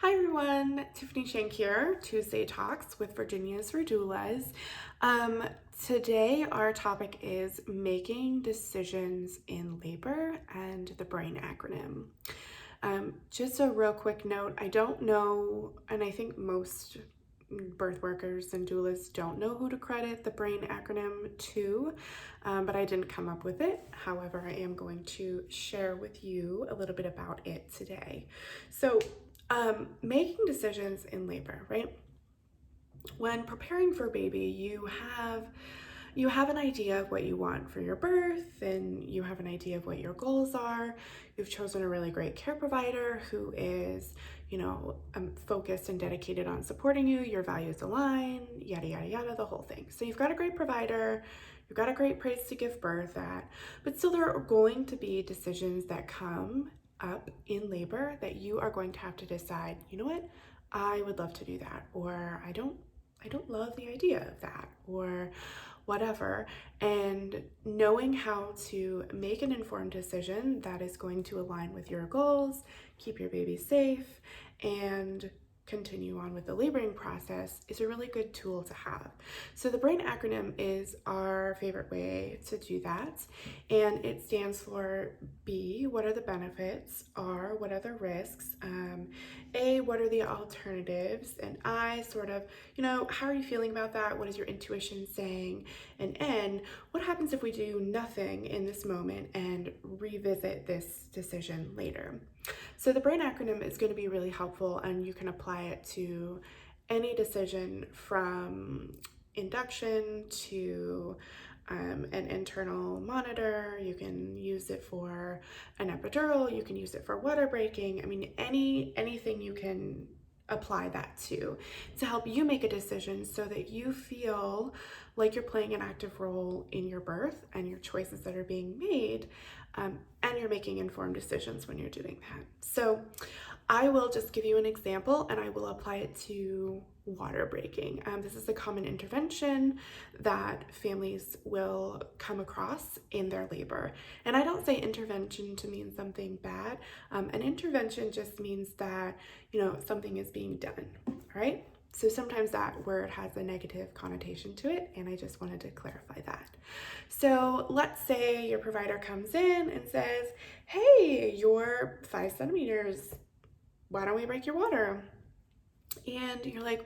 Hi everyone, Tiffany Shank here, Tuesday Talks with Virginia's for Doulas. Today our topic is making decisions in labor and the B.R.A.I.N acronym. Just a real quick note, I don't know, and I think most birth workers and doulas don't know who to credit the B.R.A.I.N acronym to, but I didn't come up with it. However, I am going to share with you a little bit about it today. So, making decisions in labor, right? When preparing for a baby, you have an idea of what you want for your birth, and you have an idea of what your goals are. You've chosen a really great care provider who is, focused and dedicated on supporting you. Your values align, yada, yada, yada, the whole thing. So you've got a great provider, you've got a great place to give birth at, but still there are going to be decisions that come up in labor that you are going to have to decide, you know what, I would love to do that, or I don't love the idea of that, or whatever. And knowing how to make an informed decision that is going to align with your goals, keep your baby safe, and continue on with the laboring process is a really good tool to have. So the B.R.A.I.N acronym is our favorite way to do that, and it stands for B, what are the benefits, R, what are the risks, A, what are the alternatives, and I, sort of, how are you feeling about that? What is your intuition saying? And N, what happens if we do nothing in this moment and revisit this decision later? So the B.R.A.I.N acronym is going to be really helpful, and you can apply it to any decision from induction to an internal monitor. You can use it for an epidural, you can use it for water breaking. I mean, anything you can apply that to help you make a decision so that you feel like you're playing an active role in your birth and your choices that are being made, and you're making informed decisions when you're doing that. So I will just give you an example, and I will apply it to water breaking. This is a common intervention that families will come across in their labor. And I don't say intervention to mean something bad. An intervention just means that, something is being done, all right? So sometimes that word has a negative connotation to it, and I just wanted to clarify that. So let's say your provider comes in and says, hey, you're 5 centimeters, why don't we break your water? And you're like,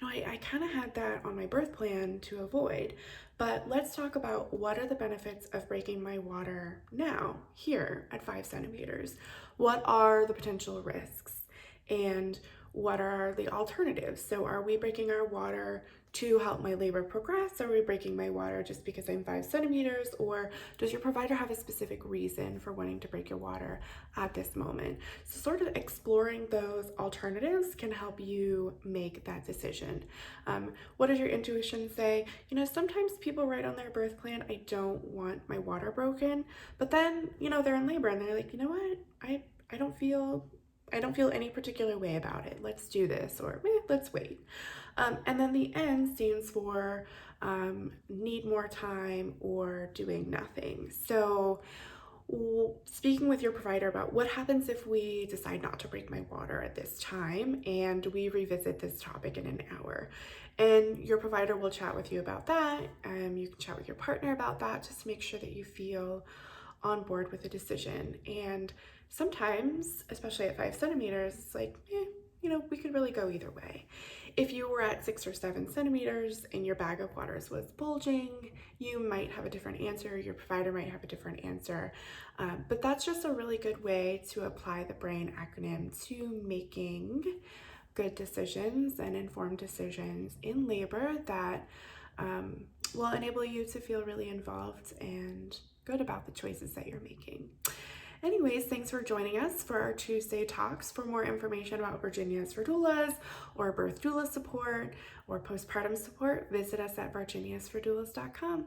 I kind of had that on my birth plan to avoid, but let's talk about what are the benefits of breaking my water now, here at 5 centimeters? What are the potential risks? And what are the alternatives? So are we breaking our water to help my labor progress? Are we breaking my water just because I'm 5 centimeters? Or does your provider have a specific reason for wanting to break your water at this moment? So sort of exploring those alternatives can help you make that decision. What does your intuition say? Sometimes people write on their birth plan, I don't want my water broken, but then, they're in labor and they're like, you know what? I don't feel any particular way about it. Let's do this, or let's wait. And then the N stands for need more time or doing nothing. So speaking with your provider about what happens if we decide not to break my water at this time and we revisit this topic in an hour. And your provider will chat with you about that. You can chat with your partner about that, just to make sure that you feel on board with the decision. And sometimes, especially at 5 centimeters, it's like, we could really go either way. If you were at 6 or 7 centimeters and your bag of waters was bulging, you might have a different answer. Your provider might have a different answer. But that's just a really good way to apply the B.R.A.I.N acronym to making good decisions and informed decisions in labor that will enable you to feel really involved and good about the choices that you're making. Anyways, thanks for joining us for our Tuesday talks. For more information about Virginia's for Doulas or birth doula support or postpartum support, visit us at virginiasfordoulas.com.